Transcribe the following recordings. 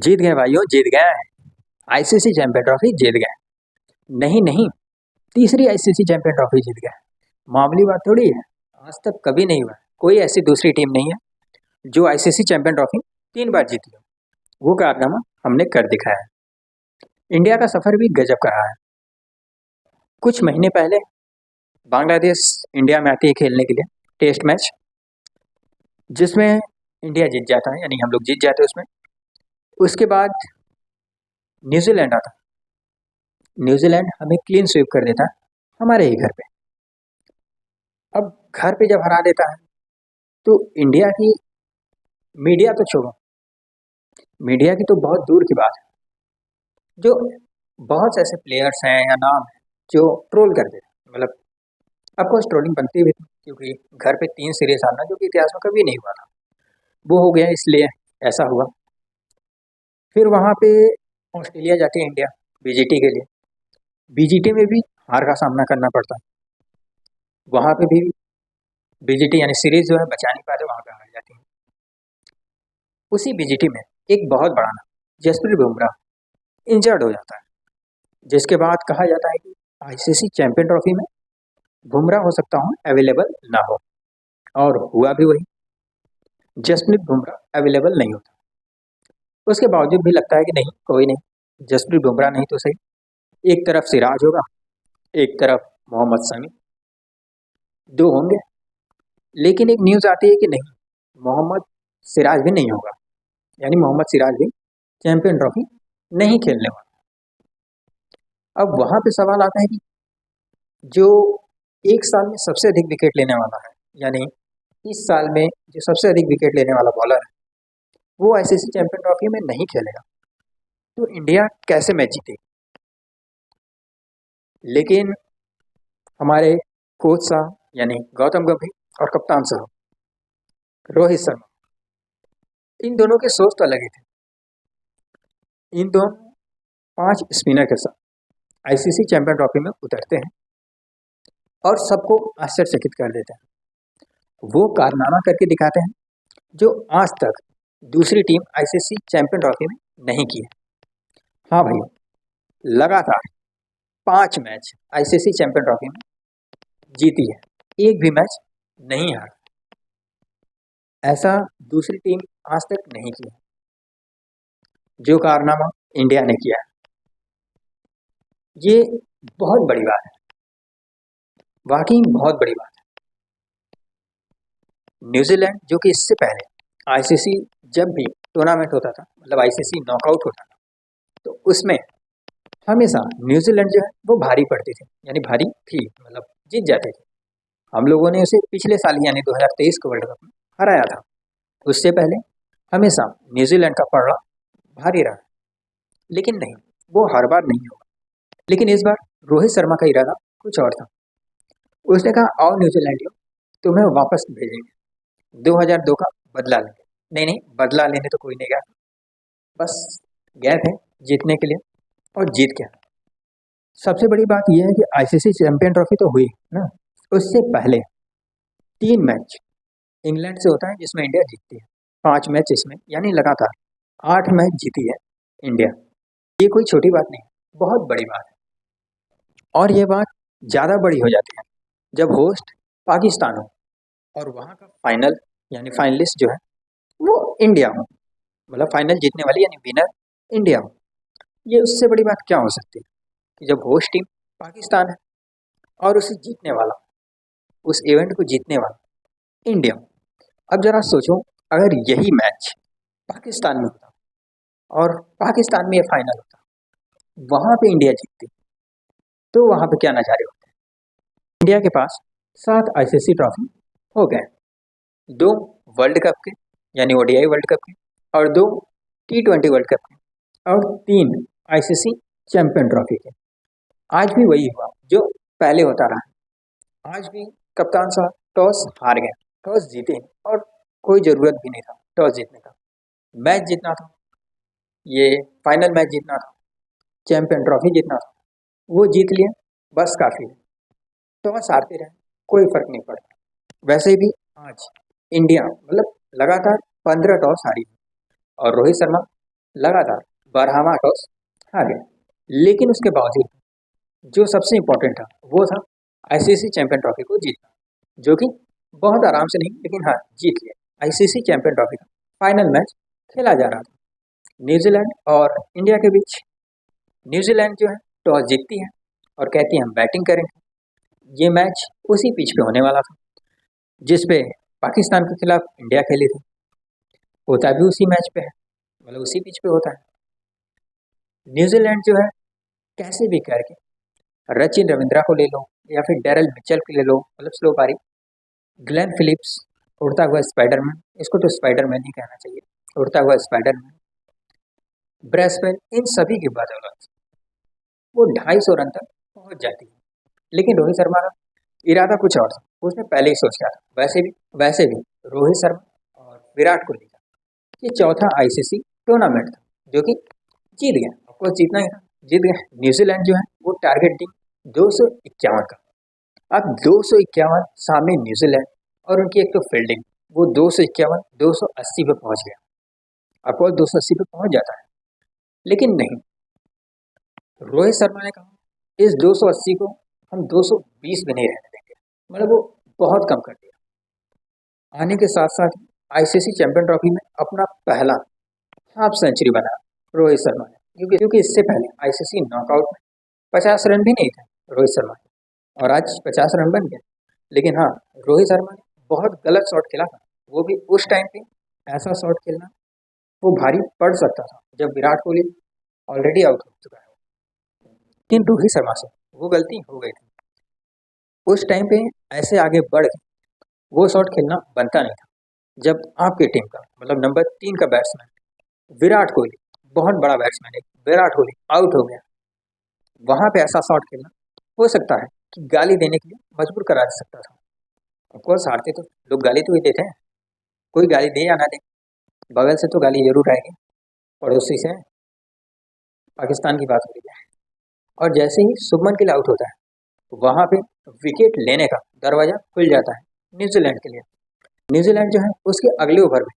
जीत गए भाइयों, जीत गए। आईसीसी चैंपियन ट्रॉफी जीत गए। नहीं नहीं, तीसरी आईसीसी चैंपियन ट्रॉफी जीत गए। मामूली बात थोड़ी है। आज तक कभी नहीं हुआ। कोई ऐसी दूसरी टीम नहीं है जो आईसीसी चैंपियन ट्रॉफी 3 बार जीती हो। वो कारनामा हमने कर दिखाया है। इंडिया का सफर भी गजब का रहा है। कुछ महीने पहले बांग्लादेश इंडिया में आती है खेलने के लिए टेस्ट मैच, जिसमें इंडिया जीत जाता है, यानी हम लोग जीत जाते हैं उसमें। उसके बाद न्यूजीलैंड आता। न्यूजीलैंड हमें क्लीन स्वीप कर देता है हमारे ही घर पे। अब घर पे जब हरा देता है तो इंडिया की मीडिया तो छोड़ो, मीडिया की तो बहुत दूर की बात है, जो बहुत से ऐसे प्लेयर्स हैं या नाम है जो ट्रोल कर देते हैं। मतलब अफकोर्स ट्रोलिंग बनती भी थी, क्योंकि घर पे 3 सीरीज हारना जो कि इतिहास में कभी नहीं हुआ था, वो हो गया, इसलिए ऐसा हुआ। फिर वहाँ पे ऑस्ट्रेलिया जाती है इंडिया बीजीटी के लिए। बीजीटी में भी हार का सामना करना पड़ता है। वहाँ पे भी बीजीटी यानी सीरीज जो है बचा नहीं पाते, वहाँ पे हार जाती है। उसी बीजीटी में एक बहुत बड़ा नाम जसप्रीत बुमराह इंजर्ड हो जाता है, जिसके बाद कहा जाता है कि आईसीसी चैंपियन ट्रॉफी में बुमराह हो सकता हूँ अवेलेबल ना हो, और हुआ भी वही। जसप्रीत बुमराह अवेलेबल नहीं होता। उसके बावजूद भी लगता है कि नहीं, कोई नहीं, जसप्रीत बुमराह नहीं तो सही, एक तरफ सिराज होगा, एक तरफ मोहम्मद शमी, 2 होंगे। लेकिन एक न्यूज़ आती है कि नहीं, मोहम्मद सिराज भी नहीं होगा, यानी मोहम्मद सिराज भी चैंपियन ट्रॉफी नहीं खेलने वाला। अब वहाँ पे सवाल आता है कि जो एक साल में सबसे अधिक विकेट लेने वाला है, यानी इस साल में जो सबसे अधिक विकेट लेने वाला बॉलर है, वो आईसीसी चैंपियन ट्रॉफी में नहीं खेलेगा, तो इंडिया कैसे मैच जीतेगी। लेकिन हमारे कोच साहब यानी गौतम गंभीर और कप्तान साहब रोहित शर्मा, इन दोनों के सोच तो अलग ही थे। इन दोनों 5 स्पिनर के साथ आईसीसी चैंपियन ट्रॉफी में उतरते हैं और सबको आश्चर्यचकित कर देते हैं। वो कारनामा करके दिखाते हैं जो आज तक दूसरी टीम आईसीसी चैंपियन ट्रॉफी में नहीं की है। हाँ भाई, लगातार 5 मैच आईसीसी चैंपियन ट्रॉफी में जीती है, एक भी मैच नहीं हारा। ऐसा दूसरी टीम आज तक नहीं किया, जो कारनामा इंडिया ने किया है। ये बहुत बड़ी बात है, वाकई बहुत बड़ी बात है। न्यूजीलैंड जो कि इससे पहले आईसीसी जब भी टूर्नामेंट होता था, मतलब आईसीसी नॉकआउट होता था, तो उसमें हमेशा न्यूजीलैंड जो है वो भारी पड़ती थी, यानी भारी थी, मतलब जीत जाते थे। हम लोगों ने उसे पिछले साल यानी 2023 के वर्ल्ड कप में हराया था। उससे पहले हमेशा न्यूजीलैंड का पलड़ा भारी रहा, लेकिन नहीं, वो हर बार नहीं होगा। लेकिन इस बार रोहित शर्मा का इरादा कुछ और था। उसने कहा, आओ न्यूजीलैंडियों, तुम्हें वापस भेजेंगे, 2002 का बदला लेंगे। नहीं नहीं, बदला लेने तो कोई नहीं गया, बस गए थे जीतने के लिए, और जीत गया। सबसे बड़ी बात यह है कि आईसीसी चैंपियन ट्रॉफी तो हुई ना, उससे पहले 3 मैच इंग्लैंड से होता है जिसमें इंडिया जीतती है, 5 मैच इसमें, यानी लगातार 8 मैच जीती है इंडिया। ये कोई छोटी बात नहीं, बहुत बड़ी बात है। और ये बात ज़्यादा बड़ी हो जाती है जब होस्ट पाकिस्तान हो और वहाँ का फाइनल यानी फाइनलिस्ट जो है वो इंडिया हो, मतलब फाइनल जीतने वाली यानी विनर इंडिया हो। ये उससे बड़ी बात क्या हो सकती है कि जब होस्ट टीम पाकिस्तान है और उसे जीतने वाला, उस इवेंट को जीतने वाला इंडिया हो। अब जरा सोचो, अगर यही मैच पाकिस्तान में होता और पाकिस्तान में ये फाइनल होता, वहाँ पे इंडिया जीतती, तो वहाँ पे क्या नज़ारे होते। इंडिया के पास 7 आईसीसी ट्रॉफी हो गए, 2 वर्ल्ड कप के यानी ओडीआई वर्ल्ड कप के, और 2 T20 वर्ल्ड कप के, और 3 आईसीसी चैंपियन ट्रॉफी के। आज भी वही हुआ जो पहले होता रहा। आज भी कप्तान साहब टॉस हार गए, टॉस जीते, और कोई ज़रूरत भी नहीं था टॉस जीतने का। मैच जीतना था, ये फाइनल मैच जीतना था, चैंपियन ट्रॉफी जीतना था, वो जीत लिए, बस काफ़ी है। टॉस हारते रहे, कोई फ़र्क नहीं पड़ता। वैसे भी आज इंडिया मतलब लगातार 15 टॉस हारी, और रोहित शर्मा लगातार 12वां टॉस हार गए। लेकिन उसके बावजूद जो सबसे इम्पोर्टेंट था वो था आईसीसी चैंपियन ट्रॉफी को जीतना, जो कि बहुत आराम से नहीं लेकिन हाँ जीत लिया। आईसीसी चैंपियन ट्रॉफी का फाइनल मैच खेला जा रहा था न्यूजीलैंड और इंडिया के बीच। न्यूजीलैंड जो है टॉस जीतती है और कहती है हम बैटिंग करेंगे। ये मैच उसी पिच पे होने वाला था जिस पे पाकिस्तान के खिलाफ इंडिया खेली थी। होता भी उसी मैच पे है, मतलब उसी पिच पे होता है। न्यूजीलैंड जो है कैसे भी करके रचिन रविंद्रा को ले लो या फिर डेरल मिचेल को ले लो, मतलब स्लो पारी, ग्लेन फिलिप्स, उड़ता हुआ स्पाइडरमैन, इसको तो स्पाइडरमैन ही कहना चाहिए, उड़ता हुआ स्पाइडरमैन, ब्रेसवेल, इन सभी की बदौलत वो 250 रन तक पहुंच जाती है। लेकिन रोहित शर्मा का इरादा कुछ और था, उसने पहले ही सोच लिया था। वैसे भी रोहित शर्मा और विराट कोहली का ये चौथा आईसीसी टूर्नामेंट था जो कि जीत गया। आपको जीतना ही था, जीत गया। न्यूजीलैंड जो है वो टारगेट थी 251 का। अब 251 सामने न्यूजीलैंड और उनकी एक तो फील्डिंग, वो 251 280 पे पहुंच गया। अफकोर्स 280 पे पहुंच जाता है, लेकिन नहीं, रोहित शर्मा ने कहा इस 280 को हम 220 भी नहीं रहने देंगे, मतलब वो बहुत कम कर दिया। आने के साथ साथ आईसीसी चैंपियन ट्रॉफी में अपना पहला हाफ सेंचुरी बनाया रोहित शर्मा ने, क्योंकि इससे पहले आईसीसी नॉकआउट में 50 रन भी नहीं थे रोहित शर्मा के, और आज 50 रन बन गए। लेकिन हाँ, रोहित शर्मा ने बहुत गलत शॉट खेला था, वो भी उस टाइम पे। ऐसा शॉट खेलना वो भारी पड़ सकता था जब विराट कोहली ऑलरेडी आउट हो चुका है। लेकिन रोहित शर्मा से वो गलती हो गई थी। उस टाइम पे ऐसे आगे बढ़ के वो शॉट खेलना बनता नहीं था। जब आपकी टीम का मतलब नंबर 3 का बैट्समैन विराट कोहली, बहुत बड़ा बैट्समैन है विराट कोहली, आउट हो गया, वहां पे ऐसा शॉट खेलना हो सकता है कि गाली देने के लिए मजबूर करा सकता था। ऑफकोर्स हारते तो लोग गाली तो ही देते हैं, कोई गाली दे या ना दे, बगल से तो गाली जरूर आएगी। पड़ोसी से पाकिस्तान की बात हो रही है, और जैसे ही शुभमन गिल आउट होता है वहां पे विकेट लेने का दरवाजा खुल जाता है न्यूजीलैंड के लिए। न्यूजीलैंड जो है उसके अगले ओवर में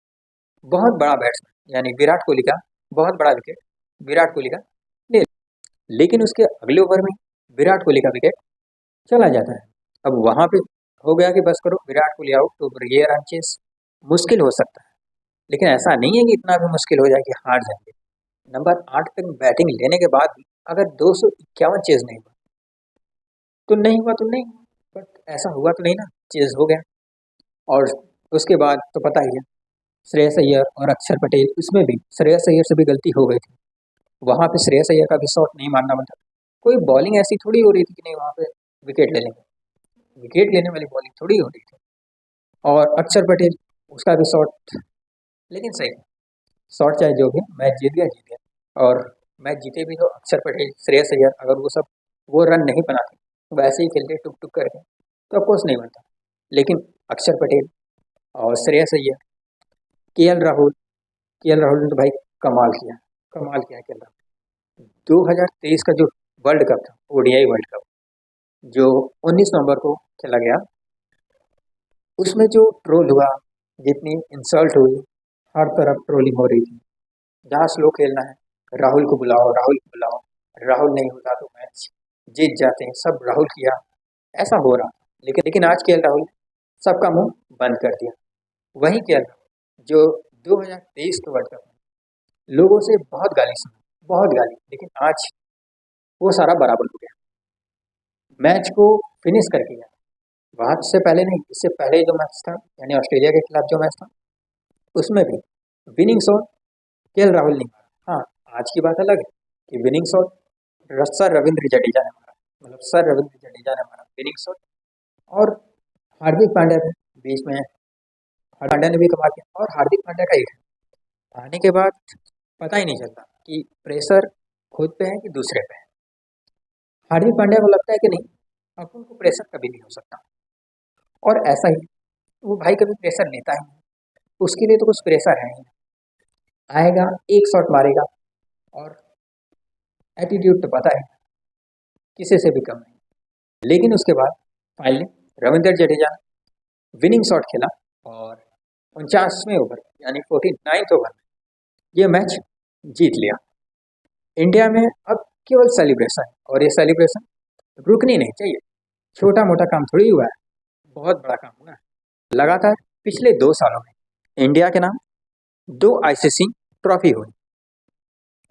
बहुत बड़ा बैट्समैन यानी विराट कोहली का बहुत बड़ा विकेट विराट कोहली का ले, लेकिन उसके अगले ओवर में विराट कोहली का विकेट चला जाता है। अब वहां पे हो गया कि बस करो, विराट कोहली आउट तो ये रन चेस मुश्किल हो सकता है। लेकिन ऐसा नहीं है कि इतना भी मुश्किल हो जाए कि हार जाएंगे। नंबर 8 तक बैटिंग लेने के बाद भी अगर 251 चेज नहीं हुआ तो नहीं हुआ, तो नहीं हुआ, बट ऐसा हुआ तो नहीं ना, चेज हो गया। और उसके बाद तो पता ही है, श्रेयस अय्यर और अक्षर पटेल, उसमें भी श्रेयस अय्यर से भी गलती हो गई थी। वहां पे श्रेयस अय्यर का भी शॉट नहीं मारना बनता, कोई बॉलिंग ऐसी थोड़ी हो रही थी कि नहीं वहां पे विकेट ले लेंगे, विकेट लेने वाली बॉलिंग थोड़ी हो रही थी। और अक्षर पटेल, उसका भी शॉट, लेकिन सही शॉट चाहे जो भी, मैच जीत गया जीत गया। और मैच जीते भी तो अक्षर पटेल श्रेयस अय्यर अगर वो सब वो रन नहीं बनाते, वैसे ही खेलते टुक टुक करके, तो ऑफकोर्स नहीं बनता। लेकिन अक्षर पटेल और श्रेयस अय्यर, के एल राहुल ने तो भाई कमाल किया, कमाल किया के एल राहुल। 2023 का जो वर्ल्ड कप था, ओडीआई वर्ल्ड कप, जो 19 नवंबर को खेला गया, उसमें जो ट्रोल हुआ, जितनी इंसल्ट हुई, हर तरफ ट्रोलिंग हो रही थी। जहाँ स्लो खेलना है राहुल को बुलाओ, राहुल को बुलाओ, राहुल नहीं होता तो मैच जीत जाते हैं, सब राहुल किया, ऐसा हो रहा। लेकिन आज के राहुल सबका मुंह बंद कर दिया। वही के राहुल जो 2023 के वर्ल्ड कप में लोगों से बहुत गाली सुनी, बहुत गाली, लेकिन आज वो सारा बराबर हो गया, मैच को फिनिश करके गया। वहाँ से पहले नहीं, इससे पहले जो मैच था यानी ऑस्ट्रेलिया के खिलाफ जो मैच था, उसमें भी विनिंग शॉट के राहुल नहीं मारा। हाँ, आज की बात अलग है कि winning shot sir Ravindra Jadeja ने मारा, मतलब सर रविंद्र जडेजा ने मारा विनिंग शॉट। और हार्दिक पांड्या थे बीच में, हार्दिक पांड्या ने भी कमाल किया, और हार्दिक पांड्या का एक आने के बाद पता ही नहीं चलता कि प्रेशर खुद पे है कि दूसरे पे है। हार्दिक पांड्या को लगता है कि नहीं, अपन को प्रेशर कभी नहीं हो सकता, और ऐसा ही वो भाई कभी प्रेशर लेता ही नहीं, उसके लिए तो कुछ प्रेशर है ही नहीं। आएगा एक शॉट मारेगा, और एटीट्यूड तो पता है किसी से भी कम नहीं। लेकिन उसके बाद finally Ravindra Jadeja winning shot खेला, और 49वें ओवर यानी 49th ओवर में ये मैच जीत लिया। इंडिया में अब केवल सेलिब्रेशन है, और ये सेलिब्रेशन रुकनी नहीं चाहिए। छोटा मोटा काम थोड़ी हुआ है, बहुत बड़ा काम हुआ है। लगातार पिछले 2 सालों में इंडिया के नाम 2 आईसीसी ट्रॉफी हुई।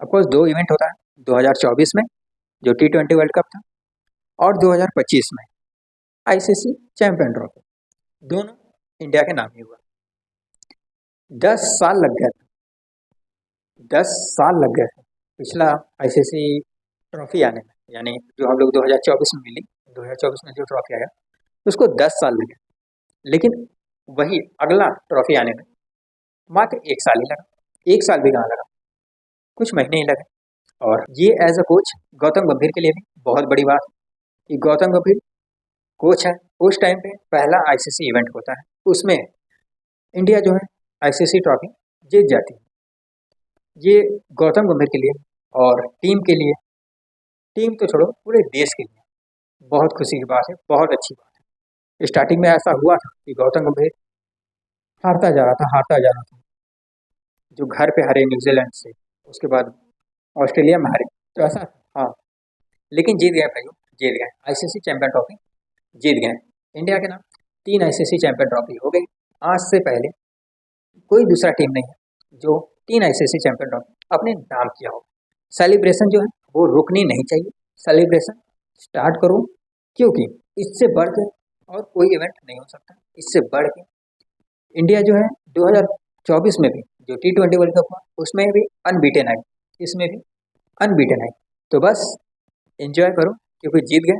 ऑफकोर्स 2 इवेंट होता है, 2024 में जो T20 वर्ल्ड कप था, और 2025 में आईसीसी चैंपियन ट्रॉफी। दोनों इंडिया के नाम ही हुआ। 10 साल लग गए थे, 10 साल लग गए थे पिछला आईसीसी ट्रॉफी आने में, यानी जो हम लोग 2024 में मिली, 2024 में जो ट्रॉफी आया उसको 10 साल लगे। लेकिन वही अगला ट्रॉफी आने में मात्र 1 साल ही लगा। 1 साल भी कहाँ लगा, कुछ महीने ही लगे। और ये एज अ कोच गौतम गंभीर के लिए भी बहुत बड़ी बात है कि गौतम गंभीर कोच है। उस टाइम पे पहला आईसीसी इवेंट होता है, उसमें इंडिया जो है आईसीसी ट्रॉफी जीत जाती है। ये गौतम गंभीर के लिए और टीम के लिए, टीम तो छोड़ो पूरे देश के लिए बहुत खुशी की बात है, बहुत अच्छी बात है। स्टार्टिंग में ऐसा हुआ था कि गौतम गंभीर हारता जा रहा था, जो घर पे हारे न्यूजीलैंड से, उसके बाद ऑस्ट्रेलिया में हारे, तो ऐसा था। हाँ, लेकिन जीत गए भाइयों, जीत गए आईसीसी चैंपियन ट्रॉफी, जीत गए। इंडिया के नाम 3 आईसीसी चैंपियन ट्रॉफी हो गई। आज से पहले कोई दूसरा टीम नहीं है जो 3 आईसीसी चैंपियन ट्रॉफी अपने नाम किया हो। सेलिब्रेशन जो है वो रुकनी नहीं चाहिए, सेलिब्रेशन स्टार्ट करो, क्योंकि इससे बढ़ के और कोई इवेंट नहीं हो सकता। इससे बढ़ के इंडिया जो है 2024 में भी जो T20 वर्ल्ड कप हुआ उसमें भी अनबीटेन आई, इसमें भी अनबीटेन आई। तो बस एंजॉय करो, क्योंकि जीत गए।